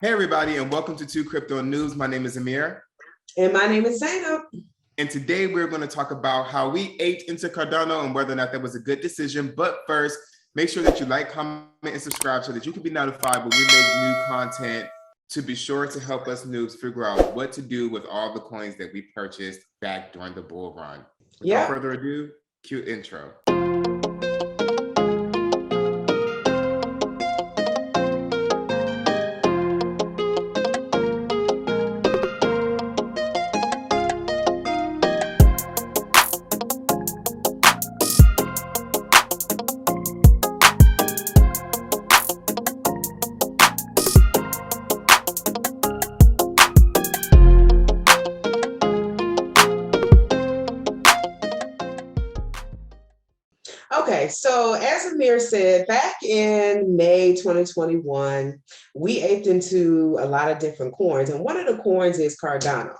Hey everybody, and welcome to Two Crypto News. My name is Amir. And my name is Zainab. And today we're going to talk about how we ate into Cardano and whether or not that was a good decision. But first, make sure that you like, comment, and subscribe so that you can be notified when we make new content, to be sure to help us noobs figure out what to do with all the coins that we purchased back during the bull run. Without further ado, cue intro. Okay, so as Amir said, back in May 2021, we aped into a lot of different coins, and one of the coins is Cardano.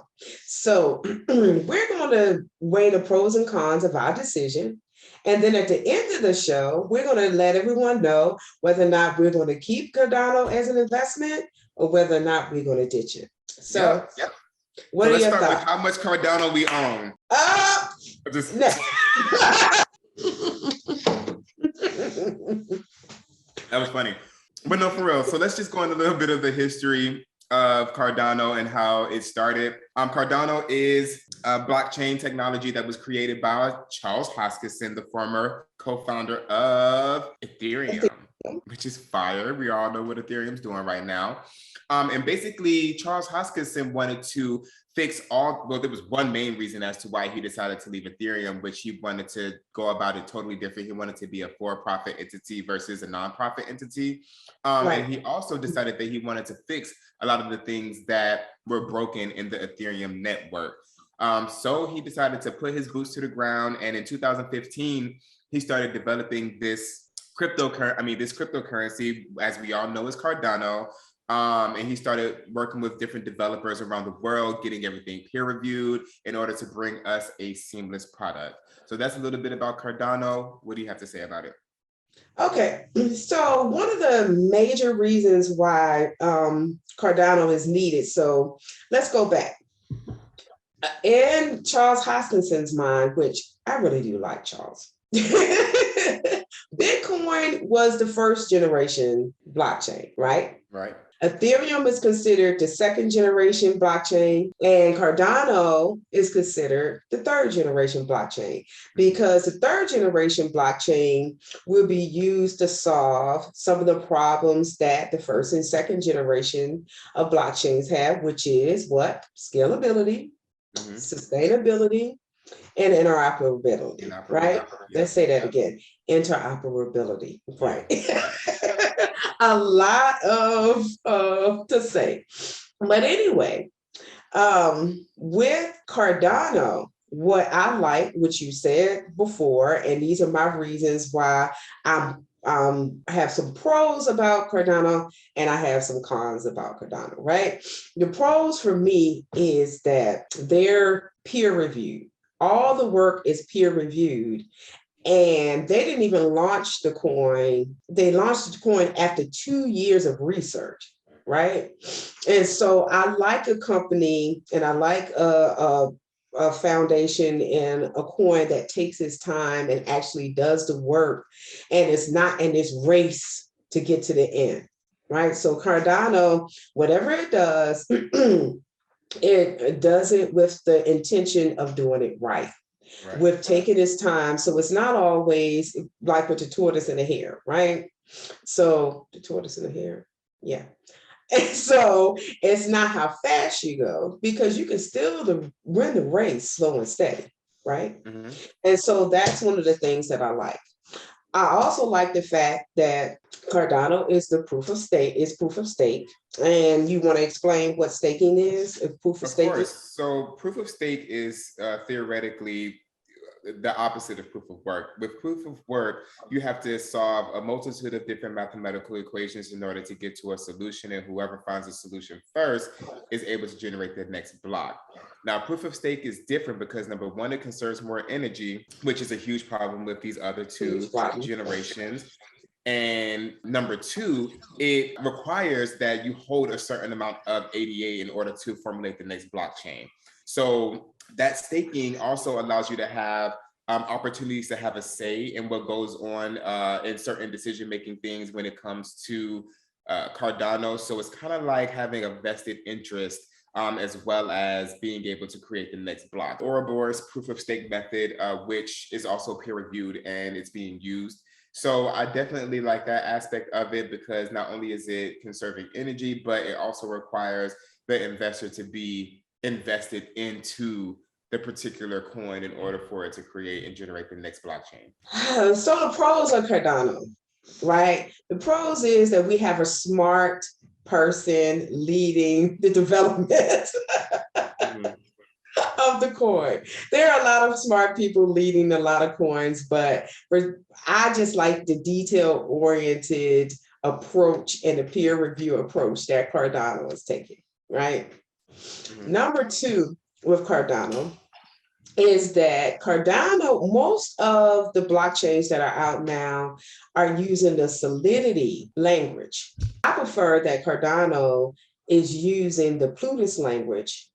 So we're going to weigh the pros and cons of our decision. And then at the end of the show, we're going to let everyone know whether or not we're going to keep Cardano as an investment or whether or not we're going to ditch it. So, what are your thoughts? Let's start with how much Cardano we own. That was funny. But no, for real. So let's just go into a little bit of the history of Cardano and how it started. Cardano is a blockchain technology that was created by Charles Hoskinson, the former co-founder of Ethereum, which is fire. We all know what Ethereum's doing right now. And basically, Charles Hoskinson wanted to fix there was one main reason as to why he decided to leave Ethereum, which he wanted to go about it totally different. He wanted to be a for-profit entity versus a non-profit entity. And he also decided that he wanted to fix a lot of the things that were broken in the Ethereum network. So he decided to put his boots to the ground. And in 2015, he started developing this cryptocurrency, as we all know, is Cardano. And he started working with different developers around the world, getting everything peer reviewed in order to bring us a seamless product. So that's a little bit about Cardano. What do you have to say about it? Okay, so one of the major reasons why Cardano is needed. So let's go back. In Charles Hoskinson's mind, which I really do like Charles, Bitcoin was the first generation blockchain, right? Right. Ethereum is considered the second generation blockchain, and Cardano is considered the third generation blockchain, because the third generation blockchain will be used to solve some of the problems that the first and second generation of blockchains have, which is what? Scalability, sustainability, and interoperability, right? Let's say that again. Interoperability, right? A lot of to say. But anyway, with Cardano, what I like, which you said before, and these are my reasons why I have some pros about Cardano and I have some cons about Cardano, right? The pros for me is that they're peer reviewed. All the work is peer reviewed. And they didn't even launch the coin. They launched the coin after 2 years of research, right? And so I like a company and I like a foundation and a coin that takes its time and actually does the work, and it's not in this race to get to the end, right? So Cardano, whatever it does, it does it with the intention of doing it right. With taking its time. So it's not always like with the tortoise and the hare, right? So the tortoise and the hare, yeah. And so it's not how fast you go, because you can still win the race slow and steady, right? And so that's one of the things that I like. I also like the fact that Cardano is the proof of stake. And you want to explain what staking is? Proof of stake? Of course. So proof of stake is theoretically the opposite of proof of work. With proof of work, you have to solve a multitude of different mathematical equations in order to get to a solution, and whoever finds a solution first is able to generate the next block. Now, proof of stake is different because, number one, it conserves more energy, which is a huge problem with these other two generations. And number two, it requires that you hold a certain amount of ADA in order to formulate the next blockchain. So that staking also allows you to have opportunities to have a say in what goes on in certain decision-making things when it comes to Cardano. So it's kind of like having a vested interest as well as being able to create the next block. Ouroboros proof of stake method, which is also peer reviewed and it's being used. So I definitely like that aspect of it because not only is it conserving energy, but it also requires the investor to be invested into the particular coin in order for it to create and generate the next blockchain. So the pros of Cardano, right? The pros is that we have a smart person leading the development of the coin. There are a lot of smart people leading a lot of coins, but I just like the detail-oriented approach and the peer review approach that Cardano is taking, right? Number two with Cardano is that Cardano, most of the blockchains that are out now are using the Solidity language. I prefer that Cardano is using the Plutus language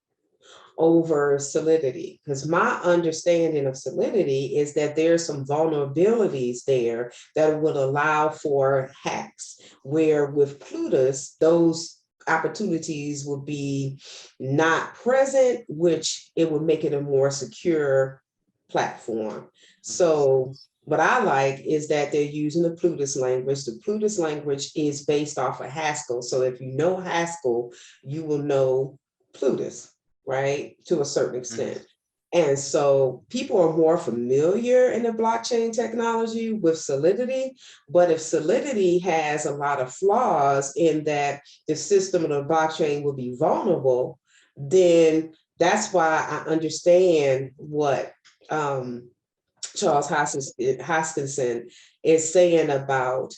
over Solidity, because my understanding of Solidity is that there's some vulnerabilities there that would allow for hacks, where with Plutus, those opportunities would be not present, which it would make it a more secure platform. So what I like is that they're using the Plutus language. The Plutus language is based off of Haskell. So if you know Haskell, you will know Plutus, right? To a certain extent. And so people are more familiar in the blockchain technology with Solidity, but if Solidity has a lot of flaws in that the system of the blockchain will be vulnerable, then that's why I understand what Charles Hoskinson is saying about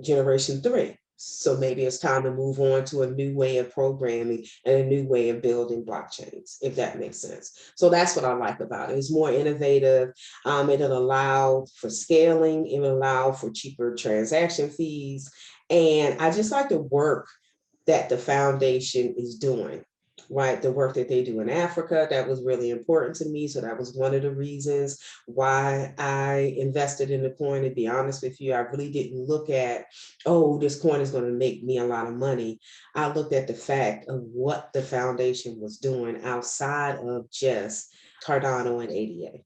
Generation 3. So maybe it's time to move on to a new way of programming and a new way of building blockchains, if that makes sense. So that's what I like about it. It's more innovative. It'll allow for scaling. It will allow for cheaper transaction fees. And I just like the work that the foundation is doing, right? The work that they do in Africa, that was really important to me. So that was one of the reasons why I invested in the coin. To be honest with you, I really didn't look at, oh, this coin is going to make me a lot of money. I looked at the fact of what the foundation was doing outside of just Cardano and ADA,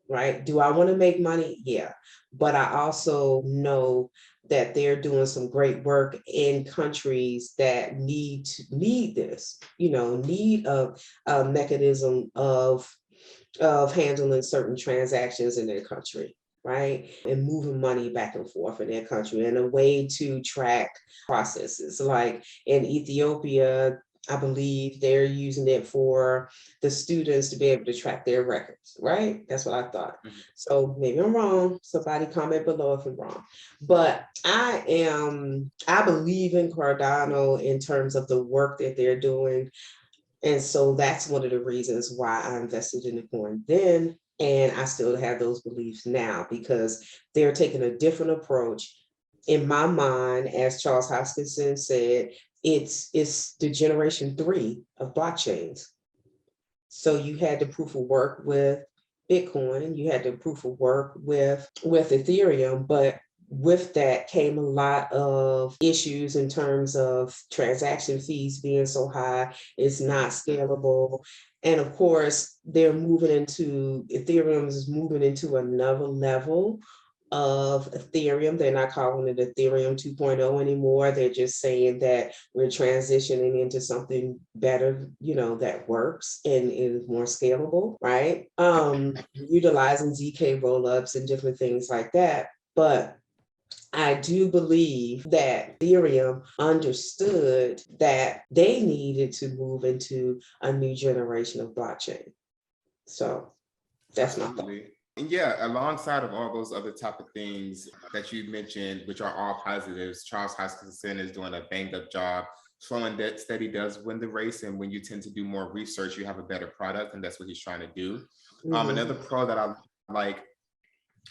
right? Do I want to make money? Yeah. But I also know that they're doing some great work in countries that need this, need a mechanism of handling certain transactions in their country, right? And moving money back and forth in their country, and a way to track processes. Like in Ethiopia, I believe they're using it for the students to be able to track their records, right? That's what I thought. So maybe I'm wrong. Somebody comment below if I'm wrong. But I believe in Cardano in terms of the work that they're doing. And so that's one of the reasons why I invested in the coin then. And I still have those beliefs now because they're taking a different approach. In my mind, as Charles Hoskinson said, it's the generation 3 of blockchains. So you had the proof of work with Bitcoin, you had the proof of work with Ethereum, but with that came a lot of issues in terms of transaction fees being so high, it's not scalable. And of course, Ethereum is moving into another level of Ethereum. They're not calling it Ethereum 2.0 anymore. They're just saying that we're transitioning into something better, that works and is more scalable, right? Utilizing ZK rollups and different things like that. But I do believe that Ethereum understood that they needed to move into a new generation of blockchain. So that's my thought. And yeah, alongside of all those other type of things that you mentioned, which are all positives, Charles Hoskinson is doing a banged up job. Slow and steady does win the race. And when you tend to do more research, you have a better product. And that's what he's trying to do. Another pro that I like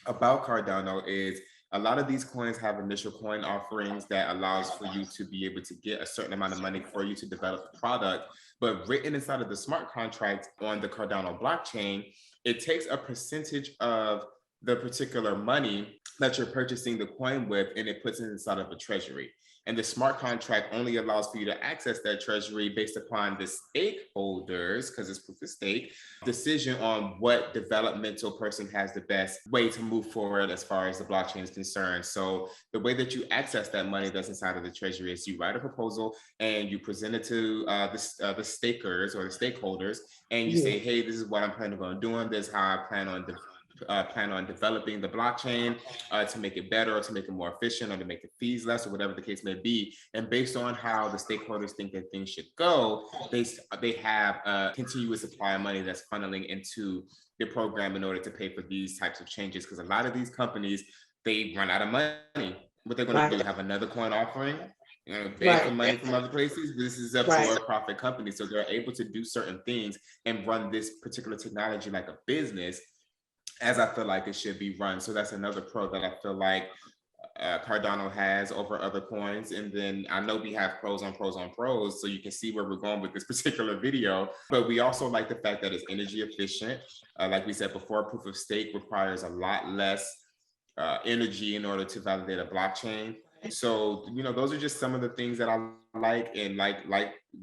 about Cardano is a lot of these coins have initial coin offerings that allows for you to be able to get a certain amount of money for you to develop the product. But written inside of the smart contract on the Cardano blockchain, it takes a percentage of the particular money that you're purchasing the coin with, and it puts it inside of a treasury. And the smart contract only allows for you to access that treasury based upon the stakeholders, because it's proof of stake, decision on what developmental person has the best way to move forward as far as the blockchain is concerned. So the way that you access that money that's inside of the treasury is you write a proposal and you present it to the stakers or the stakeholders, and you say, hey, this is what I'm planning on doing. This is how I plan on developing the blockchain to make it better or to make it more efficient or to make the fees less or whatever the case may be. And based on how the stakeholders think that things should go, they have a continuous supply of money that's funneling into the program in order to pay for these types of changes. Because a lot of these companies, they run out of money. What they're going to do, have another coin offering, beg for money from other places. This is a for-profit company, so they're able to do certain things and run this particular technology like a business, as I feel like it should be run. So that's another pro that I feel like Cardano has over other coins. And then I know we have pros on pros on pros, so you can see where we're going with this particular video. But we also like the fact that it's energy efficient. Like we said before, proof of stake requires a lot less energy in order to validate a blockchain. So, those are just some of the things that I like. And like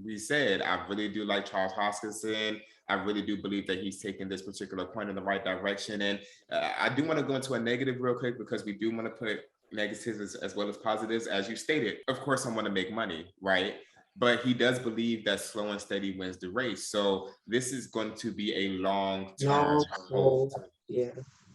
we said, I really do like Charles Hoskinson. I really do believe that he's taking this particular point in the right direction. And I do want to go into a negative real quick, because we do want to put negatives as well as positives. As you stated, of course, I want to make money, right? But he does believe that slow and steady wins the race. So this is going to be a long-term hold.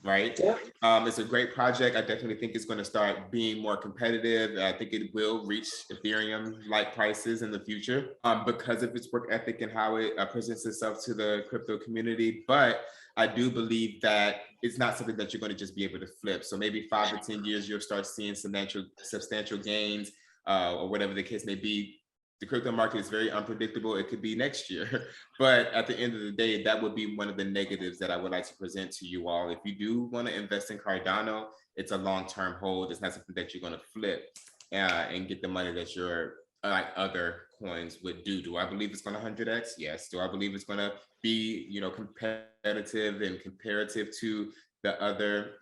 Right? It's a great project. I definitely think it's going to start being more competitive. I think it will reach Ethereum-like prices in the future because of its work ethic and how it presents itself to the crypto community. But I do believe that it's not something that you're going to just be able to flip. So maybe 5 to 10 years, you'll start seeing substantial gains or whatever the case may be. The crypto market is very unpredictable. It could be next year. But at the end of the day, that would be one of the negatives that I would like to present to you all. If you do want to invest in Cardano, it's a long-term hold. It's not something that you're going to flip and get the money that your like other coins would do. Do I believe it's going to 100x? Yes. Do I believe it's going to be, competitive and comparative to the other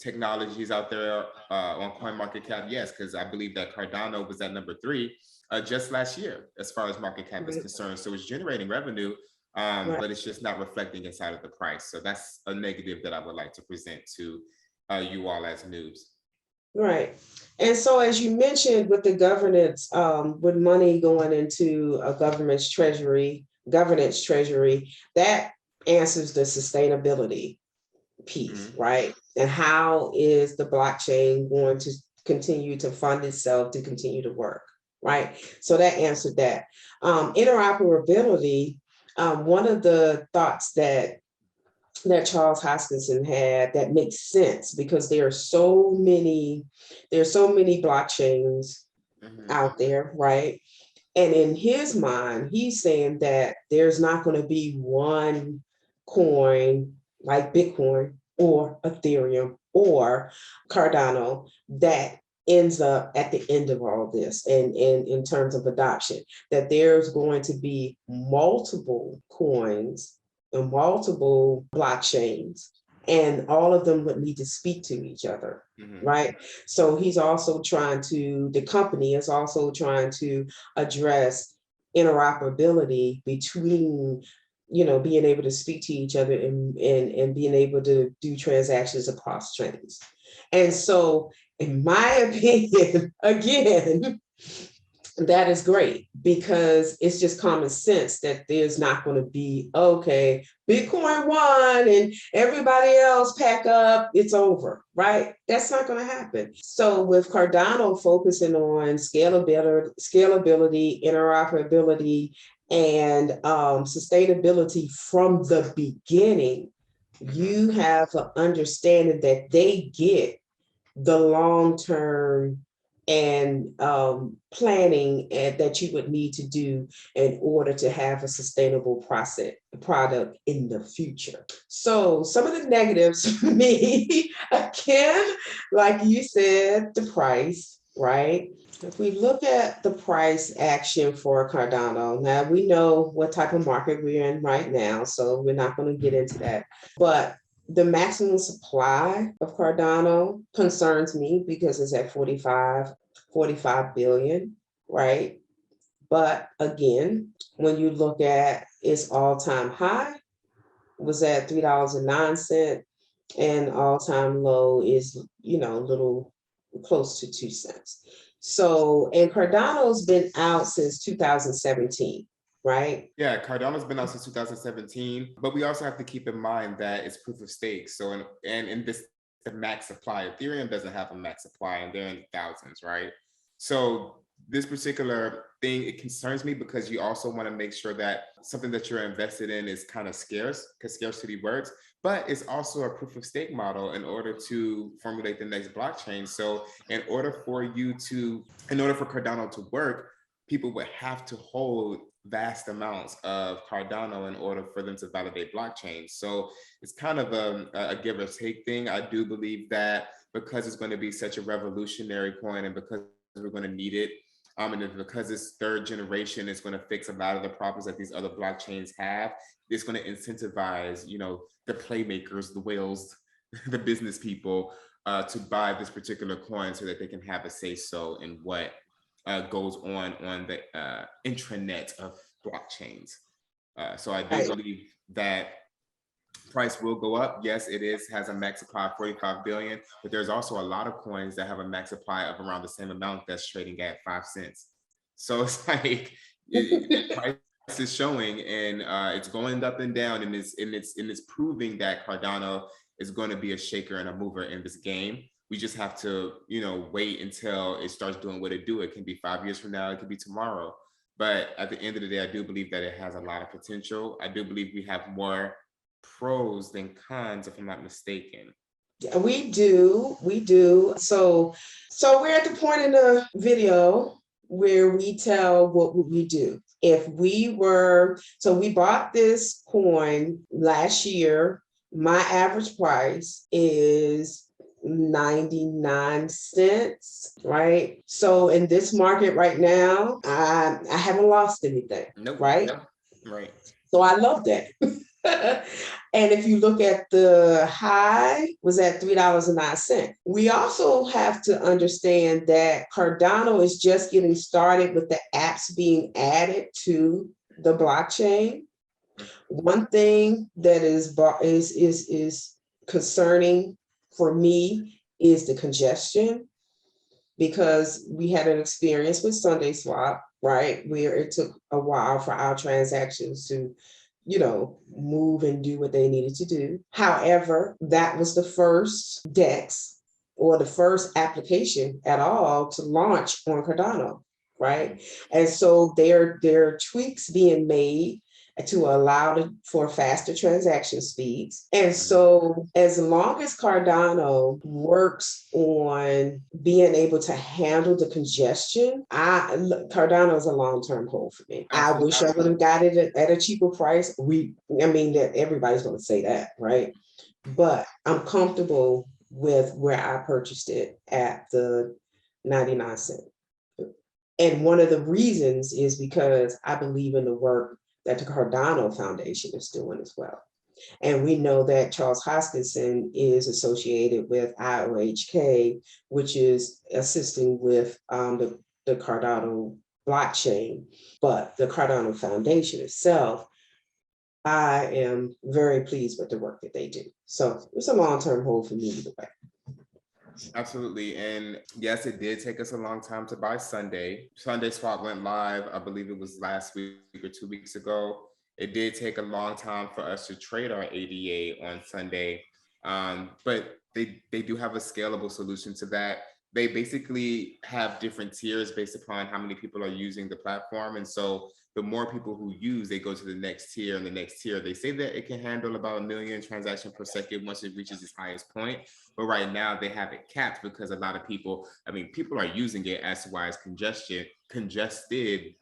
technologies out there on CoinMarketCap? Yes, because I believe that Cardano was at number 3 just last year, as far as market cap is concerned. So it's generating revenue, but it's just not reflecting inside of the price. So that's a negative that I would like to present to you all as noobs. Right. And so, as you mentioned, with the governance, with money going into a governance treasury, that answers the sustainability piece, right? And how is the blockchain going to continue to fund itself to continue to work? Right. So that answered that. Interoperability, one of the thoughts that Charles Hoskinson had that makes sense, because there are so many blockchains out there, right? And in his mind, he's saying that there's not going to be one coin like Bitcoin or Ethereum or Cardano that ends up at the end of all this, and in terms of adoption, that there's going to be multiple coins and multiple blockchains, and all of them would need to speak to each other, right? So the company is also trying to address interoperability between, being able to speak to each other and being able to do transactions across chains. And so, in my opinion, again, that is great, because it's just common sense that there's not going to be, okay, Bitcoin won and everybody else pack up, it's over, right? That's not going to happen. So with Cardano focusing on scalability, interoperability, and sustainability from the beginning, you have an understanding that they get the long-term and planning that you would need to do in order to have a sustainable product in the future. So some of the negatives for me, again, like you said, the price, right? If we look at the price action for Cardano, now we know what type of market we're in right now, so we're not going to get into that. But the maximum supply of Cardano concerns me because it's at 45 billion, right? But again, when you look at its all-time high, was at $3.09, and all-time low is, a little close to 2 cents. So, and Cardano's been out since 2017, right? Yeah, Cardano's been out since 2017, but we also have to keep in mind that it's proof of stake. So, and in this, the max supply, Ethereum doesn't have a max supply, and they're in thousands, right? So this particular thing, it concerns me because you also want to make sure that something that you're invested in is kind of scarce, because scarcity works, but it's also a proof of stake model in order to formulate the next blockchain. So in order for Cardano to work, people would have to hold vast amounts of Cardano in order for them to validate blockchain. So it's kind of a give or take thing. I do believe that because it's going to be such a revolutionary coin, and because we're going to need it, and because it's third generation, it's going to fix a lot of the problems that these other blockchains have. It's going to incentivize, the playmakers, the whales, the business people, to buy this particular coin so that they can have a say so in what goes on the intranet of blockchains. So I do believe that price will go up. Yes, has a max supply of 45 billion, but there's also a lot of coins that have a max supply of around the same amount that's trading at 5 cents. So it's like price is showing, and it's going up and down, and it's proving that Cardano is going to be a shaker and a mover in this game. We just have to, wait until it starts doing what it do. It can be 5 years from now, it could be tomorrow. But at the end of the day, I do believe that it has a lot of potential. I do believe we have more pros than cons, if I'm not mistaken. We do. So we're at the point in the video where we tell what would we do if we were. So we bought this coin last year. My average price is 99 cents, right? So in this market right now, I haven't lost anything. Nope. Right? Nope. Right. So I love that. And if you look at the high, was at $3.09. We also have to understand that Cardano is just getting started with the apps being added to the blockchain. One thing that is concerning for me is the congestion, because we had an experience with Sunday Swap, right, where it took a while for our transactions to move and do what they needed to do. However, that was the first DEX or the first application at all to launch on Cardano, right? And so there are tweaks being made to allow for faster transaction speeds. And so as long as Cardano works on being able to handle the congestion, Cardano is a long-term hold for me. Absolutely. I wish I would have got it at a cheaper price. That everybody's going to say that, right? But I'm comfortable with where I purchased it at the 99 cents. And one of the reasons is because I believe in the work that the Cardano Foundation is doing as well. And we know that Charles Hoskinson is associated with IOHK, which is assisting with the Cardano blockchain. But the Cardano Foundation itself, I am very pleased with the work that they do. So it's a long-term hold for me either way. Absolutely. And yes, it did take us a long time to buy Sunday. Sunday Swap went live, I believe it was last week or 2 weeks ago. It did take a long time for us to trade our ADA on Sunday. But they do have a scalable solution to that. They basically have different tiers based upon how many people are using the platform. And so the more people who use, they go to the next tier and the next tier. They say that it can handle about 1 million transactions per second once it reaches its highest point. But right now they have it capped because a lot of people, people are using it as to why it's congested,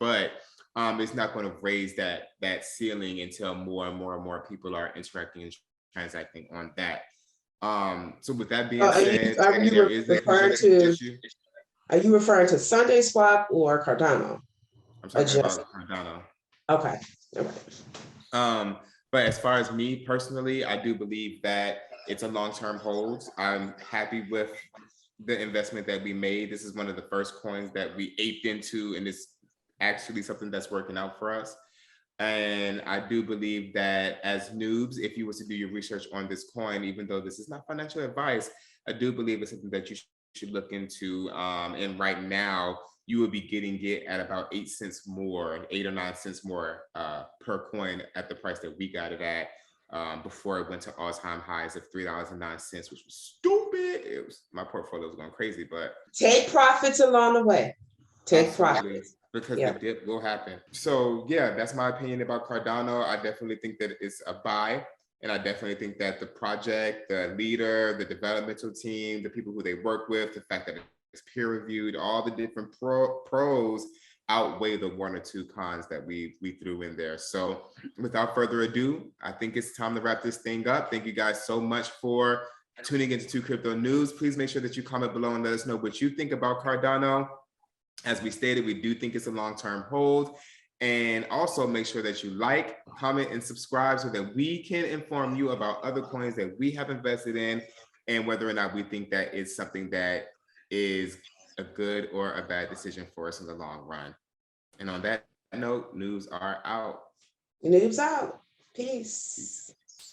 but it's not going to raise that ceiling until more and more people are interacting and transacting on that. So with that being said, there is that congestion issue. Are you referring to Sunday Swap or Cardano? I'm talking about Cardano. Okay. But as far as me personally, I do believe that it's a long-term hold. I'm happy with the investment that we made. This is one of the first coins that we aped into, and it's actually something that's working out for us. And I do believe that as noobs, if you was to do your research on this coin, even though this is not financial advice, I do believe it's something that you should look into. And right now, you will be getting it at about 8 cents more, 8 or 9 cents more per coin at the price that we got it at before it went to all-time highs of $3.09, which was stupid. It was, my portfolio was going crazy, but take profits along the way. Take profits. Because the dip will happen. So yeah, that's my opinion about Cardano. I definitely think that it's a buy. And I definitely think that the project, the leader, the developmental team, the people who they work with, the fact that it's peer reviewed, all the different pros outweigh the 1 or 2 cons that we threw in there. So without further ado, I think it's time to wrap this thing up. Thank you guys so much for tuning into 2 Crypto News. Please make sure that you comment below and let us know what you think about Cardano. As we stated, we do think it's a long-term hold. And also make sure that you like, comment, and subscribe so that we can inform you about other coins that we have invested in and whether or not we think that it's something that is a good or a bad decision for us in the long run. And on that note, news are out. News out. Peace.